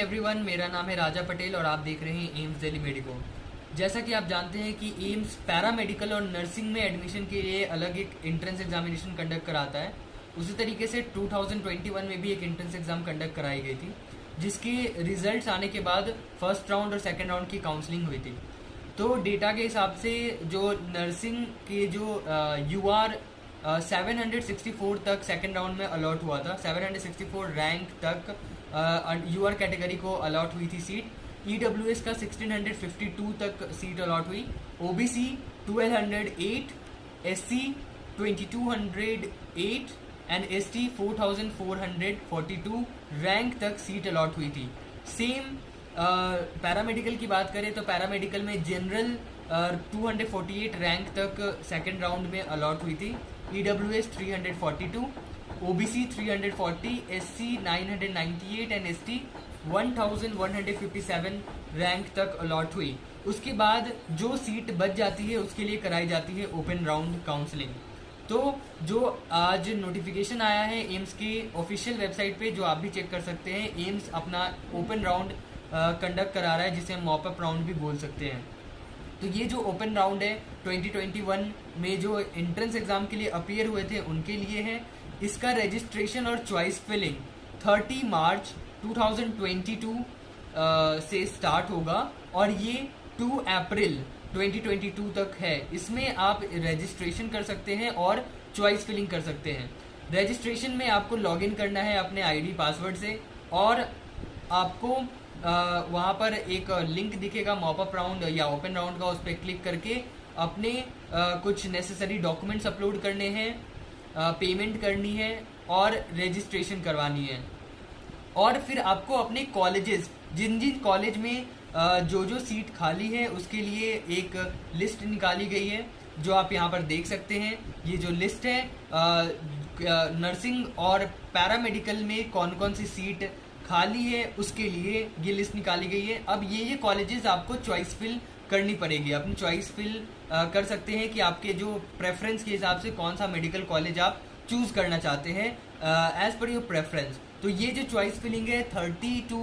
Everyone, मेरा नाम है राजा पटेल और आप देख रहे हैं एम्स दिल्ली मेडिको। जैसा कि आप जानते हैं कि एम्स पैरामेडिकल और नर्सिंग में एडमिशन के लिए अलग एक एंट्रेंस एग्जामिनेशन कंडक्ट कराता है। उसी तरीके से 2021 में भी एक एंट्रेंस एग्ज़ाम कंडक्ट कराई गई थी, जिसके रिजल्ट्स आने के बाद फर्स्ट राउंड और सेकेंड राउंड की काउंसलिंग हुई थी। तो डेटा के हिसाब से जो नर्सिंग के जो UR 764 तक सेकेंड राउंड में अलॉट हुआ था, 764 रैंक तक UR कैटेगरी को अलॉट हुई थी सीट। EWS का 1652 तक सीट अलॉट हुई, OBC 1208, SC 2208 and ST 4442 rank तक सीट अलॉट हुई थी। सेम पैरामेडिकल की बात करें तो पैरामेडिकल में जनरल 248 रैंक तक सेकेंड राउंड में अलॉट हुई थी, EWS 342, OBC 340, SC 998 and ST 1157 rank तक अलॉट हुई। उसके बाद जो सीट बच जाती है उसके लिए कराई जाती है ओपन राउंड काउंसलिंग। तो जो आज नोटिफिकेशन आया है एम्स के ऑफिशियल वेबसाइट पे, जो आप भी चेक कर सकते हैं, एम्स अपना ओपन राउंड कंडक्ट करा रहा है, जिसे हम मॉपअप राउंड भी बोल सकते हैं। तो ये जो ओपन राउंड है 2021 में जो एंट्रेंस एग्जाम के लिए अपीयर हुए थे उनके लिए है। इसका रजिस्ट्रेशन और चॉइस फिलिंग 30 मार्च 2022 से स्टार्ट होगा और ये 2 अप्रैल 2022 तक है। इसमें आप रजिस्ट्रेशन कर सकते हैं और चॉइस फिलिंग कर सकते हैं। रजिस्ट्रेशन में आपको लॉगिन करना है अपने ID पासवर्ड से और आपको वहाँ पर एक लिंक दिखेगा मॉपअप राउंड या ओपन राउंड का, उस पर क्लिक करके अपने कुछ नेसेसरी डॉक्यूमेंट्स अपलोड करने हैं, पेमेंट करनी है और रजिस्ट्रेशन करवानी है। और फिर आपको अपने कॉलेजेस, जिन जिन कॉलेज में जो जो सीट खाली है उसके लिए एक लिस्ट निकाली गई है, जो आप यहाँ पर देख सकते हैं। ये जो लिस्ट है नर्सिंग और पैरामेडिकल में कौन कौन सी सीट खाली है उसके लिए ये लिस्ट निकाली गई है। अब ये कॉलेजेस आपको चॉइस फिल करनी पड़ेगी। अपनी चॉइस फिल कर सकते हैं कि आपके जो प्रेफरेंस के हिसाब से कौन सा मेडिकल कॉलेज आप चूज़ करना चाहते हैं एज पर योर प्रेफरेंस। तो ये जो चॉइस फिलिंग है 30 to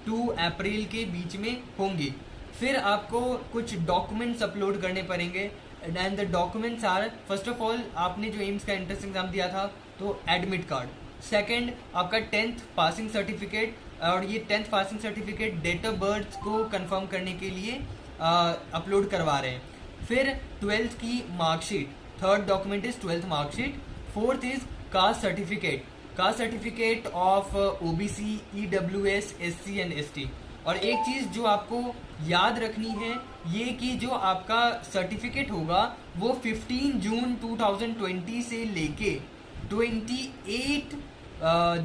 2 अप्रैल के बीच में होंगी। फिर आपको कुछ डॉक्यूमेंट्स अपलोड करने पड़ेंगे and the documents are, first of all आपने जो एम्स का एंट्रेंस एग्जाम दिया था तो एडमिट कार्ड, सेकंड आपका 10th पासिंग सर्टिफिकेट, और ये 10th passing certificate date of birth को कंफर्म करने के लिए अपलोड करवा रहे हैं। फिर 12th की marksheet, third document is 12th marksheet, fourth is caste certificate, caste certificate of OBC, EWS, SC and ST। और एक चीज़ जो आपको याद रखनी है ये कि जो आपका सर्टिफिकेट होगा वो 15 जून 2020 से लेके 28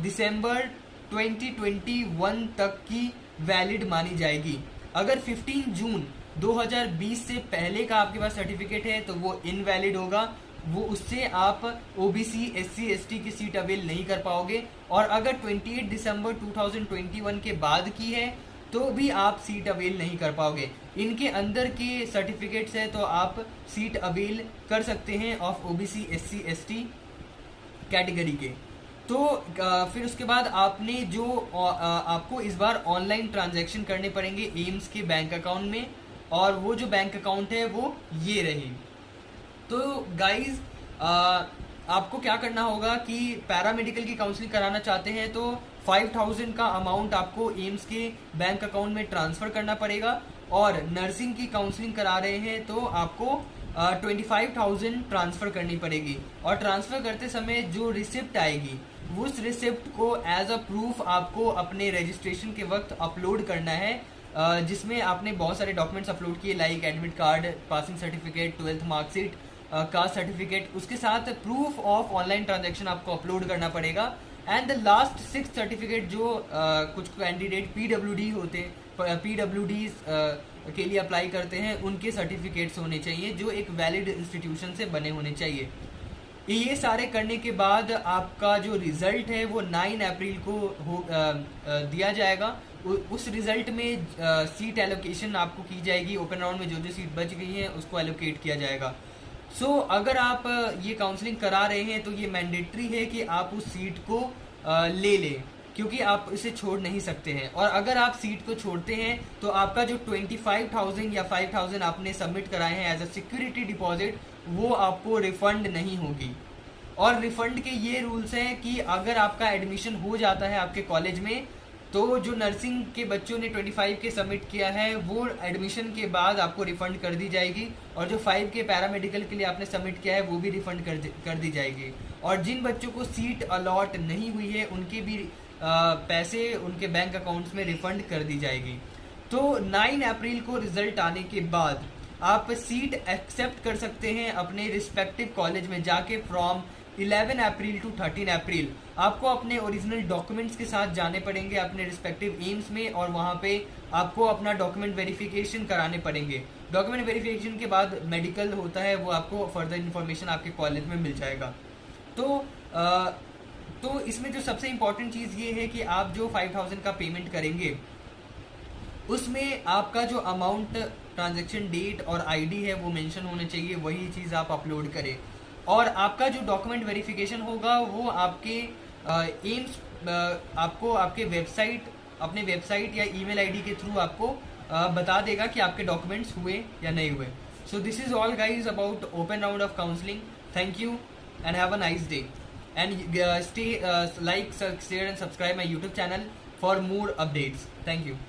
दिसंबर 2021 तक की वैलिड मानी जाएगी। अगर 15 जून 2020 से पहले का आपके पास सर्टिफिकेट है तो वो इनवैलिड होगा, वो उससे आप OBC, SC, ST की सीट अवेल नहीं कर पाओगे। और अगर 28 दिसंबर 2021 के बाद की है तो भी आप सीट अवेल नहीं कर पाओगे। इनके अंदर के सर्टिफिकेट्स है तो आप सीट अवेल कर सकते हैं of OBC, SC, ST category के। तो फिर उसके बाद आपने जो आपको इस बार ऑनलाइन ट्रांजैक्शन करने पड़ेंगे एम्स के बैंक अकाउंट में, और वो जो बैंक अकाउंट है वो ये रही। तो गाइज आपको क्या करना होगा कि पैरामेडिकल की काउंसलिंग कराना चाहते हैं तो 5000 का अमाउंट आपको एम्स के बैंक अकाउंट में ट्रांसफ़र करना पड़ेगा, और नर्सिंग की काउंसलिंग करा रहे हैं तो आपको 25,000 ट्रांसफ़र करनी पड़ेगी। और ट्रांसफ़र करते समय जो रिसिप्ट आएगी उस रिसिप्ट को एज अ प्रूफ आपको अपने रजिस्ट्रेशन के वक्त अपलोड करना है, जिसमें आपने बहुत सारे डॉक्यूमेंट्स अपलोड किए like admit card, passing certificate, 12th marksheet, caste certificate. उसके साथ प्रूफ ऑफ ऑनलाइन ट्रांजैक्शन आपको अपलोड करना पड़ेगा। एंड द लास्ट 6 सर्टिफिकेट जो कुछ कैंडिडेट PWD होते, PWDs के लिए अप्लाई करते हैं, उनके सर्टिफिकेट्स होने चाहिए जो एक वैलिड इंस्टीट्यूशन से बने होने चाहिए। ये सारे करने के बाद आपका जो रिज़ल्ट है वो 9 अप्रैल को दिया जाएगा। उस रिज़ल्ट में सीट एलोकेशन आपको की जाएगी। ओपन राउंड में जो जो सीट बच गई हैं उसको एलोकेट किया जाएगा। अगर आप ये काउंसलिंग करा रहे हैं तो ये मैंडेटरी है कि आप उस सीट को ले लें। क्योंकि आप इसे छोड़ नहीं सकते हैं। और अगर आप सीट को छोड़ते हैं तो आपका जो 25,000 या 5,000 आपने सबमिट कराए हैं एज अ सिक्योरिटी डिपॉजिट, वो आपको रिफंड नहीं होगी। और रिफंड के ये रूल्स हैं कि अगर आपका एडमिशन हो जाता है आपके कॉलेज में, तो जो नर्सिंग के बच्चों ने 25 के सबमिट किया है वो एडमिशन के बाद आपको रिफंड कर दी जाएगी, और जो 5 के पैरामेडिकल के लिए आपने सबमिट किया है वो भी रिफंड कर दी जाएगी। और जिन बच्चों को सीट अलॉट नहीं हुई है उनके भी पैसे उनके बैंक अकाउंट्स में रिफंड कर दी जाएगी। तो 9 अप्रैल को रिजल्ट आने के बाद आप सीट एक्सेप्ट कर सकते हैं अपने रिस्पेक्टिव कॉलेज में जाके। फ्रॉम 11 अप्रैल टू 13 अप्रैल आपको अपने ओरिजिनल डॉक्यूमेंट्स के साथ जाने पड़ेंगे अपने रिस्पेक्टिव एम्स में, और वहाँ पे आपको अपना डॉक्यूमेंट वेरिफिकेशन कराने पड़ेंगे। डॉक्यूमेंट वेरिफिकेशन के बाद मेडिकल होता है, वो आपको फर्दर इन्फॉर्मेशन आपके कॉलेज में मिल जाएगा। तो इसमें जो सबसे इम्पॉर्टेंट चीज़ ये है कि आप जो 5,000 का पेमेंट करेंगे उसमें आपका जो अमाउंट, ट्रांजैक्शन डेट और आईडी है वो मेंशन होने चाहिए, वही चीज़ आप अपलोड करें। और आपका जो डॉक्यूमेंट वेरिफिकेशन होगा वो आपके एम्स आपको आपके वेबसाइट, अपने वेबसाइट या ईमेल आईडी के थ्रू आपको बता देगा कि आपके डॉक्यूमेंट्स हुए या नहीं हुए। So this is all guys about open round of counselling. Thank you and have a nice day, and stay like, share and subscribe my YouTube channel for more updates. Thank you.